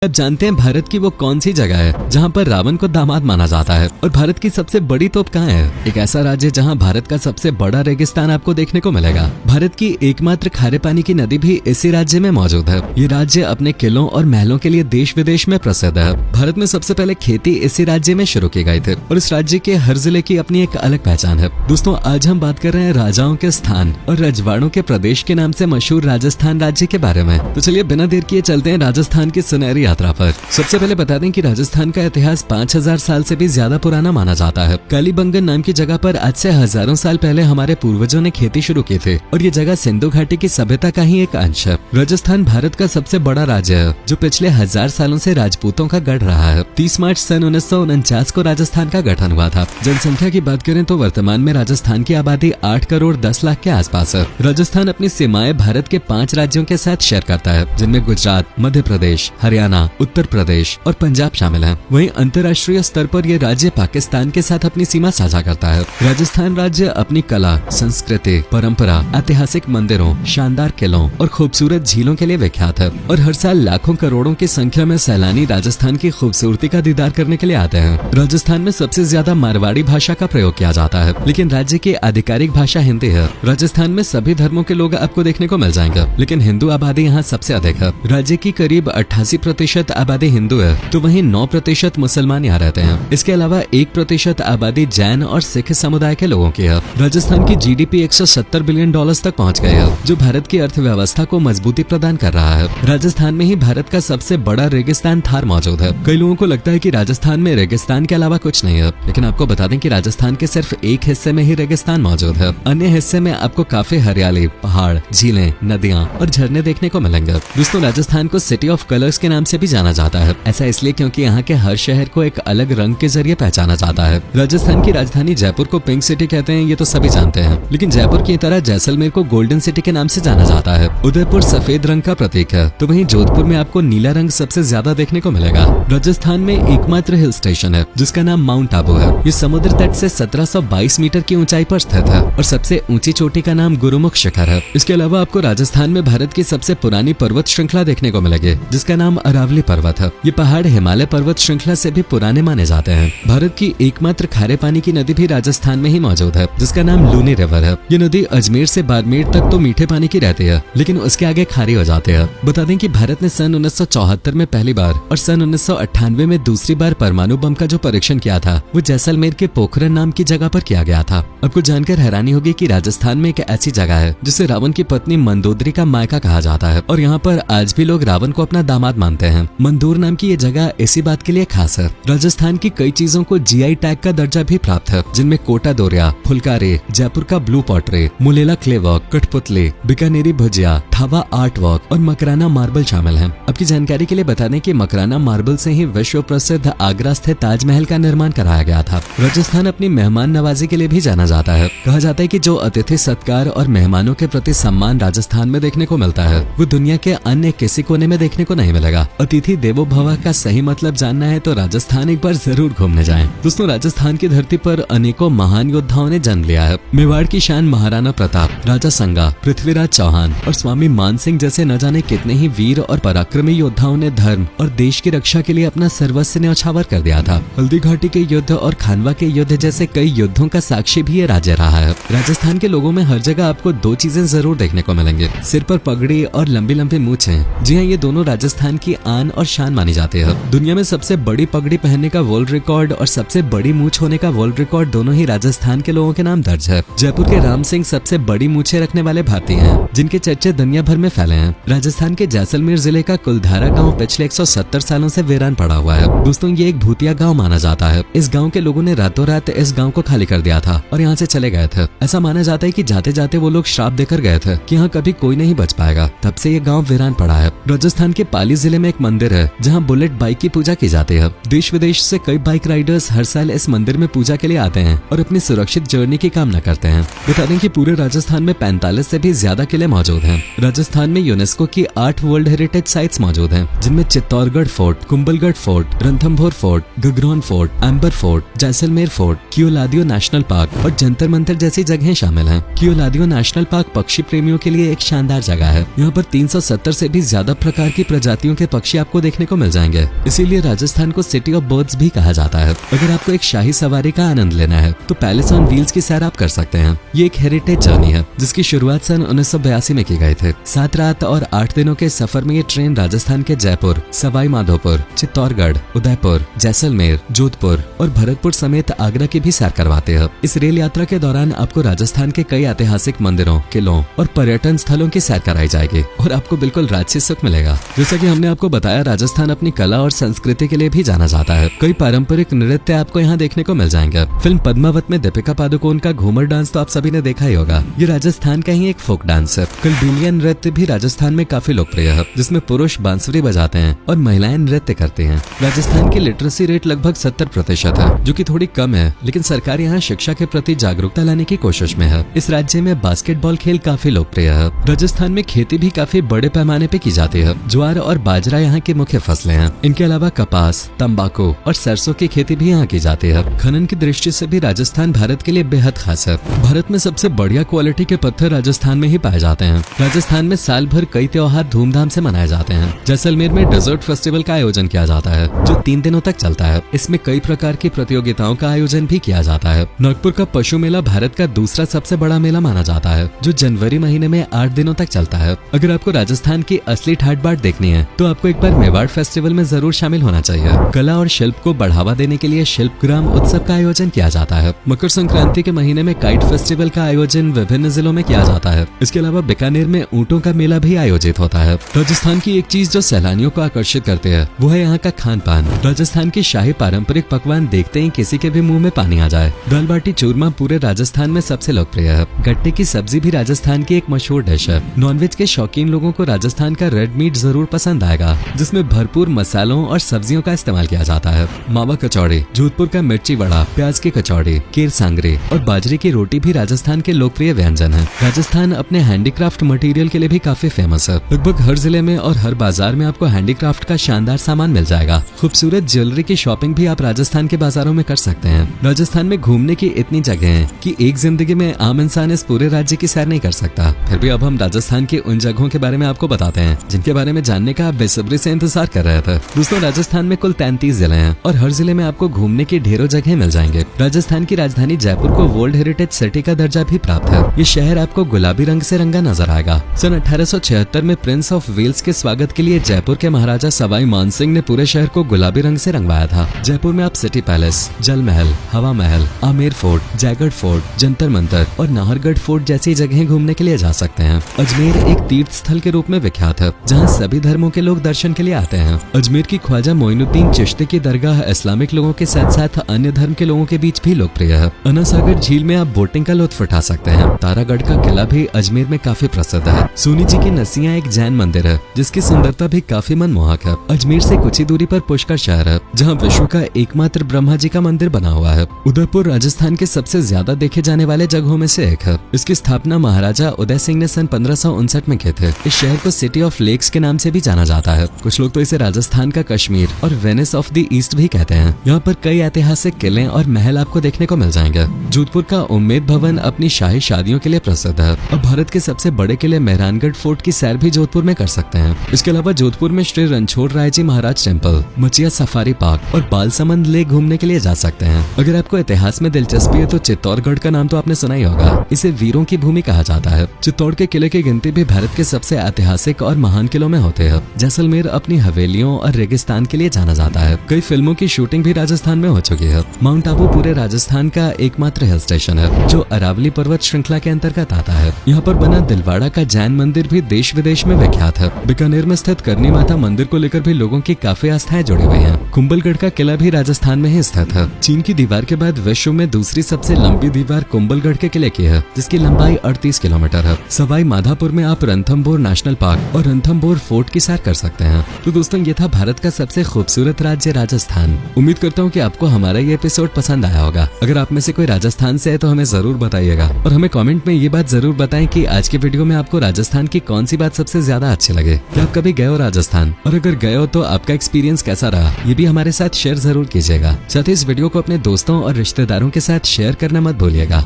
अब जानते हैं भारत की वो कौन सी जगह है जहाँ पर रावण को दामाद माना जाता है, और भारत की सबसे बड़ी तोप कहाँ है। एक ऐसा राज्य जहाँ भारत का सबसे बड़ा रेगिस्तान आपको देखने को मिलेगा। भारत की एकमात्र खारे पानी की नदी भी इसी राज्य में मौजूद है। ये राज्य अपने किलों और महलों के लिए देश विदेश में प्रसिद्ध है। भारत में सबसे पहले खेती इसी राज्य में शुरू की गई थी और इस राज्य के हर जिले की अपनी एक अलग पहचान है। दोस्तों, आज हम बात कर रहे हैं राजाओं के स्थान और रजवाड़ों के प्रदेश के नाम से मशहूर राजस्थान राज्य के बारे में। तो चलिए बिना देर किए चलते हैं राजस्थान की सुनहरी यात्रा पर। सबसे पहले बता दें कि राजस्थान का इतिहास 5000 साल से भी ज्यादा पुराना माना जाता है। कालीबंगन नाम की जगह पर आज से हजारों साल पहले हमारे पूर्वजों ने खेती शुरू की थी और ये जगह सिंधु घाटी की सभ्यता का ही एक अंश है। राजस्थान भारत का सबसे बड़ा राज्य है जो पिछले 1000 सालों से राजपूतों का गढ़ रहा है। 30 मार्च सन 1949 को राजस्थान का गठन हुआ था। जनसंख्या की बात करें तो वर्तमान में राजस्थान की आबादी 8 करोड़ 10 लाख के आसपास है। राजस्थान अपनी सीमाएं भारत के 5 राज्यों के साथ शेयर करता है, जिनमें गुजरात, मध्य प्रदेश, हरियाणा, उत्तर प्रदेश और पंजाब शामिल हैं। वहीं अंतर्राष्ट्रीय स्तर पर यह राज्य पाकिस्तान के साथ अपनी सीमा साझा करता है। राजस्थान राज्य अपनी कला, संस्कृति, परंपरा, ऐतिहासिक मंदिरों, शानदार किलों और खूबसूरत झीलों के लिए विख्यात है और हर साल लाखों करोड़ों की संख्या में सैलानी राजस्थान की खूबसूरती का दीदार करने के लिए आते हैं। राजस्थान में सबसे ज्यादा मारवाड़ी भाषा का प्रयोग किया जाता है, लेकिन राज्य की आधिकारिक भाषा हिंदी है। राजस्थान में सभी धर्मों के लोग आपको देखने को मिल जाएंगे, लेकिन हिंदू आबादी यहाँ सबसे अधिक है। राज्य की करीब 88% आबादी हिंदू है, तो वहीं 9% मुसलमान यहाँ रहते हैं। इसके अलावा 1% आबादी जैन और सिख समुदाय के लोगों की है। राजस्थान की जीडीपी 170 बिलियन डॉलर्स तक पहुँच गई है, जो भारत की अर्थव्यवस्था को मजबूती प्रदान कर रहा है। राजस्थान में ही भारत का सबसे बड़ा रेगिस्तान थार मौजूद है। कई लोगों को लगता है कि राजस्थान में रेगिस्तान के अलावा कुछ नहीं है, लेकिन आपको बता दें कि राजस्थान के सिर्फ एक हिस्से में ही रेगिस्तान मौजूद है। अन्य हिस्से में आपको काफी हरियाली, पहाड़, झीलें, नदियाँ और झरने देखने को मिलेंगे। दोस्तों, राजस्थान को सिटी ऑफ कलर्स के नाम से भी जाना जाता है। ऐसा इसलिए क्योंकि यहाँ के हर शहर को एक अलग रंग के जरिए पहचाना जाता है। राजस्थान की राजधानी जयपुर को पिंक सिटी कहते हैं, ये तो सभी जानते हैं, लेकिन जयपुर की तरह जैसलमेर को गोल्डन सिटी के नाम से जाना जाता है। उदयपुर सफेद रंग का प्रतीक है, तो वहीं जोधपुर में आपको नीला रंग सबसे ज्यादा देखने को मिलेगा। राजस्थान में एकमात्र हिल स्टेशन है जिसका नाम माउंट आबू है। ये समुद्र तट से 1722 मीटर की ऊंचाई पर स्थित है और सबसे ऊंची चोटी का नाम गुरुमुख शिखर है। इसके अलावा आपको राजस्थान में भारत की सबसे पुरानी पर्वत श्रृंखला देखने को मिलेगी, जिसका नाम अरावली पर्वत है। ये पहाड़ हिमालय पर्वत श्रृंखला से भी पुराने माने जाते हैं। भारत की एकमात्र खारे पानी की नदी भी राजस्थान में ही मौजूद है, जिसका नाम लूनी रिवर है। ये नदी अजमेर से बाड़मेर तक तो मीठे पानी की रहती है, लेकिन उसके आगे खारी हो जाती है। बता दें कि भारत ने सन 1974 में पहली बार और सन 1998 में दूसरी बार परमाणु बम का जो परीक्षण किया था वो जैसलमेर के पोखरण नाम की जगह पर किया गया था। आपको जानकर हैरानी होगी कि राजस्थान में एक ऐसी जगह है जिसे रावण की पत्नी मंदोदरी का मायका कहा जाता है और यहाँ पर आज भी लोग रावण को अपना दामाद मानते हैं। मंदोर नाम की ये जगह इसी बात के लिए खास है। राजस्थान की कई चीजों को जीआई टैग का दर्जा भी प्राप्त है, जिनमें कोटा दोरिया, फुलकारी, जयपुर का ब्लू पॉटरी, मुलेला क्ले वर्क, कठपुतली, बीकानेरी भुजिया, थावा आर्ट वर्क और मकराना मार्बल शामिल हैं। आपकी जानकारी के लिए बता दें कि मकराना मार्बल से ही विश्व प्रसिद्ध आगरा स्थित ताजमहल का निर्माण कराया गया था। राजस्थान अपनी मेहमान नवाजी के लिए भी जाना जाता है। कहा जाता है कि जो अतिथि सत्कार और मेहमानों के प्रति सम्मान राजस्थान में देखने को मिलता है वो दुनिया के अन्य किसी कोने में देखने को नहीं मिलेगा। अतिथि देवो भव का सही मतलब जानना है तो राजस्थान एक बार जरूर घूमने जाएं। दोस्तों, राजस्थान की धरती पर अनेकों महान योद्धाओं ने जन्म लिया है। मेवाड़ की शान महाराणा प्रताप, राजा संगा, पृथ्वीराज चौहान और स्वामी मान सिंह जैसे न जाने कितने ही वीर और पराक्रमी योद्धाओं ने धर्म और देश की रक्षा के लिए अपना सर्वस्व न्यौछावर कर दिया था। हल्दी घाटी के युद्ध और खानवा के युद्ध जैसे कई युद्धों का साक्षी भी ये राज्य रहा है। राजस्थान के लोगों में हर जगह आपको दो चीजें जरूर देखने को मिलेंगे, सिर पर पगड़ी और लंबी लंबी मूंछें। जी हाँ, ये दोनों राजस्थान की आन और शान मानी जाती है। दुनिया में सबसे बड़ी पगड़ी पहनने का वर्ल्ड रिकॉर्ड और सबसे बड़ी मूंछ होने का वर्ल्ड रिकॉर्ड दोनों ही राजस्थान के लोगों के नाम दर्ज है। जयपुर के राम सिंह सबसे बड़ी मूंछें रखने वाले भारतीय हैं, जिनके चर्चे दुनिया भर में फैले हैं। राजस्थान के जैसलमेर जिले का कुलधारा गांव पिछले 170 सालों से वीरान पड़ा हुआ है। दोस्तों, ये एक भूतिया गांव माना जाता है। इस गांव के लोगों ने रातों रात इस गांव को खाली कर दिया था और यहाँ से चले गए थे। ऐसा माना जाता है कि जाते जाते वो लोग श्राप देकर गए थे कि यहाँ कभी कोई नहीं बच पाएगा। तब से ये गांव वीरान पड़ा है। राजस्थान के पाली जिले में एक मंदिर है जहाँ बुलेट बाइक की पूजा की जाती है। देश विदेश से कई बाइक राइडर्स हर साल इस मंदिर में पूजा के लिए आते हैं और अपनी सुरक्षित जर्नी की कामना करते हैं। बता दें कि पूरे राजस्थान में 45 से भी ज्यादा किले मौजूद हैं। राजस्थान में यूनेस्को की 8 वर्ल्ड हेरिटेज साइट्स मौजूद हैं, जिनमें Chittorgarh fort, Kumbhalgarh fort, Ranthambore fort, Gagron fort, Amber fort, Jaisalmer fort, Keoladeo national park और जंतर मंतर जैसी जगहें शामिल हैं। कियोलादियो नेशनल पार्क पक्षी प्रेमियों के लिए एक शानदार जगह है। यहाँ पर 370 से भी ज्यादा प्रकार की प्रजातियों के पक्षी पक्षी आपको देखने को मिल जाएंगे। इसीलिए राजस्थान को सिटी ऑफ बर्ड्स भी कहा जाता है। अगर आपको एक शाही सवारी का आनंद लेना है तो पैलेस ऑन व्हील्स की सैर आप कर सकते हैं। ये एक हेरिटेज जर्नी है जिसकी शुरुआत सन 1982 में की गई थी। 7 रात और 8 दिनों के सफर में ये ट्रेन राजस्थान के जयपुर, सवाई माधोपुर, चित्तौड़गढ़, उदयपुर, जैसलमेर, जोधपुर और भरतपुर समेत आगरा की भी सैर करवाते हैं। इस रेल यात्रा के दौरान आपको राजस्थान के कई ऐतिहासिक मंदिरों, किलों और पर्यटन स्थलों की सैर कराई जाएगी और आपको बिल्कुल राजसी सुख मिलेगा। जैसा कि हमने आपको बताया, राजस्थान अपनी कला और संस्कृति के लिए भी जाना जाता है। कई पारंपरिक नृत्य आपको यहाँ देखने को मिल जाएंगे। फिल्म पद्मावत में दीपिका पादुकोण का घूमर डांस तो आप सभी ने देखा ही होगा। ये राजस्थान का ही एक फोक डांस है। कलबेलिया नृत्य भी राजस्थान में काफी लोकप्रिय है, जिसमें पुरुष बांसुरी बजाते हैं और महिलाएं नृत्य करती हैं। राजस्थान की लिटरेसी रेट लगभग 70% है, जो कि थोड़ी कम है, लेकिन सरकार यहाँ शिक्षा के प्रति जागरूकता लाने की कोशिश में है। इस राज्य में बास्केटबॉल खेल काफी लोकप्रिय है। राजस्थान में खेती भी काफी बड़े पैमाने पे की जाती है। ज्वार और बाजरा यहाँ की मुख्य फसलें हैं। इनके अलावा कपास, तंबाकू और सरसों की खेती भी यहाँ की जाती है। खनन की दृष्टि से भी राजस्थान भारत के लिए बेहद खास है। भारत में सबसे बढ़िया क्वालिटी के पत्थर राजस्थान में ही पाए जाते हैं। राजस्थान में साल भर कई त्योहार धूमधाम से मनाए जाते हैं। जैसलमेर में डेजर्ट फेस्टिवल का आयोजन किया जाता है, जो 3 दिनों तक चलता है। इसमें कई प्रकार की प्रतियोगिताओं का आयोजन भी किया जाता है। नागपुर का पशु मेला भारत का दूसरा सबसे बड़ा मेला माना जाता है, जो जनवरी महीने में 8 दिनों तक चलता है। अगर आपको राजस्थान की असली ठाट बाट देखनी है तो आपको एक बार मेवाड़ फेस्टिवल में जरूर शामिल होना चाहिए। कला और शिल्प को बढ़ावा देने के लिए शिल्पग्राम उत्सव का आयोजन किया जाता है। मकर संक्रांति के महीने में काइट फेस्टिवल का आयोजन विभिन्न जिलों में किया जाता है। इसके अलावा बीकानेर में ऊँटों का मेला भी आयोजित होता है। राजस्थान की एक चीज जो सैलानियों को आकर्षित करते हैं वो है यहाँ का खान पान। राजस्थान की शाही पारंपरिक पकवान देखते ही किसी के भी मुंह में पानी आ जाए। दाल बाटी चूरमा पूरे राजस्थान में सबसे लोकप्रिय है। गट्टे की सब्जी भी राजस्थान की एक मशहूर डिश है। नॉनवेज के शौकीन लोगों को राजस्थान का रेड मीट जरूर पसंद आएगा, जिसमें भरपूर मसालों और सब्जियों का इस्तेमाल किया जाता है। मावा कचौड़ी, जोधपुर का मिर्ची वड़ा, प्याज की कचौड़ी, केर सांगरी और बाजरे की रोटी भी राजस्थान के लोकप्रिय व्यंजन है। राजस्थान अपने हैंडीक्राफ्ट मटेरियल के लिए भी काफी फेमस है। लगभग हर जिले में और हर बाजार में आपको हैंडीक्राफ्ट का शानदार सामान मिल जाएगा। खूबसूरत ज्वेलरी की शॉपिंग भी आप राजस्थान के बाजारों में कर सकते हैं। राजस्थान में घूमने की इतनी जगह है कि एक जिंदगी में आम इंसान इस पूरे राज्य की सैर नहीं कर सकता। फिर भी अब हम राजस्थान की उन जगहों के बारे में आपको बताते हैं जिनके बारे में जानने का आप बेसब्री से इंतजार कर रहे थे। दोस्तों, राजस्थान में कुल 33 जिले हैं और हर जिले में आपको घूमने की ढेरों जगह मिल जाएंगे। राजस्थान की राजधानी जयपुर को वर्ल्ड हेरिटेज सिटी का दर्जा भी प्राप्त है। ये शहर आपको गुलाबी रंग से रंगा नजर आएगा। सन 1876 में प्रिंस ऑफ वेल्स के स्वागत के लिए जयपुर के महाराजा सवाई मानसिंह ने पूरे शहर को गुलाबी रंग से रंगवाया था। जयपुर में आप सिटी पैलेस, जल महल, हवा महल, आमेर फोर्ट, जयगढ़ फोर्ट, जंतर मंतर और नाहरगढ़ फोर्ट जैसी जगहें घूमने के लिए जा सकते हैं। अजमेर एक तीर्थ स्थल के रूप में विख्यात है, जहाँ सभी धर्मों के लोग दर्शन के लिए आते हैं। अजमेर की ख्वाजा मोइनुद्दीन चिश्ती की दरगाह इस्लामिक लोगों के साथ साथ अन्य धर्म के लोगों के बीच भी लोकप्रिय है। अन्ना सागर झील में आप बोटिंग का लुत्फ उठा सकते हैं। तारागढ़ का किला भी अजमेर में काफी प्रसिद्ध है। सोनी जी की नसिया एक जैन मंदिर है, जिसकी सुंदरता भी काफी मनमोहक है। अजमेर से कुछ ही दूरी पर पुष्कर शहर है, जहाँ विश्व का एकमात्र ब्रह्मा जी का मंदिर बना हुआ है। उदयपुर राजस्थान के सबसे ज्यादा देखे जाने वाले जगहों में से एक है। इसकी स्थापना महाराजा उदय सिंह ने सन 1559 में की थी। इस शहर को सिटी ऑफ लेक्स के नाम से भी जाना जाता है। कुछ लोग तो इसे राजस्थान का कश्मीर और वेनिस ऑफ द ईस्ट भी कहते हैं। यहाँ पर कई ऐतिहासिक किले और महल आपको देखने को मिल जाएंगे। जोधपुर का उम्मेद भवन अपनी शाही शादियों के लिए प्रसिद्ध है। अब भारत के सबसे बड़े किले मेहरानगढ़ फोर्ट की सैर भी जोधपुर में कर सकते हैं। इसके अलावा जोधपुर में श्री रणछोड़ राय जी महाराज टेम्पल, मचिया सफारी पार्क और बालसमंद लेक घूमने के लिए जा सकते हैं। अगर आपको इतिहास में दिलचस्पी है तो चित्तौड़गढ़ का नाम तो आपने सुना ही होगा। इसे वीरों की भूमि कहा जाता है। चित्तौड़ के किले की गिनती भी भारत के सबसे ऐतिहासिक और महान किलों में होते हैं। जैसलमेर अपनी हवेलियों और रेगिस्तान के लिए जाना जाता है। कई फिल्मों की शूटिंग भी राजस्थान में हो चुकी है। माउंट आबू पूरे राजस्थान का एकमात्र हिल स्टेशन है, जो अरावली पर्वत श्रृंखला के अंतर्गत आता है। यहाँ पर बना दिलवाड़ा का जैन मंदिर भी देश विदेश में विख्यात है। बीकानेर में स्थित करनी माता मंदिर को लेकर भी लोगों की काफी आस्थाएं जुड़ी हुई हैं। कुंभलगढ़ का किला भी राजस्थान में ही स्थित है। चीन की दीवार के बाद विश्व में दूसरी सबसे लंबी दीवार कुंभलगढ़ के किले की है, जिसकी लंबाई 38 किलोमीटर है। सवाई माधोपुर में आप रणथंभौर नेशनल पार्क और रणथंभौर फोर्ट की सैर कर सकते हैं। तो दोस्तों, ये था भारत का सबसे खूबसूरत राज्य राजस्थान। उम्मीद करता हूँ कि आपको हमारा ये एपिसोड पसंद आया होगा। अगर आप में से कोई राजस्थान से है तो हमें जरूर बताइएगा और हमें कमेंट में ये बात जरूर बताएं कि आज के वीडियो में आपको राजस्थान की कौन सी बात सबसे ज्यादा अच्छी लगे। क्या आप कभी गए हो राजस्थान, और अगर गए हो तो आपका एक्सपीरियंस कैसा रहा, ये भी हमारे साथ शेयर जरूर कीजिएगा। साथ ही इस वीडियो को अपने दोस्तों और रिश्तेदारों के साथ शेयर करना मत भूलिएगा।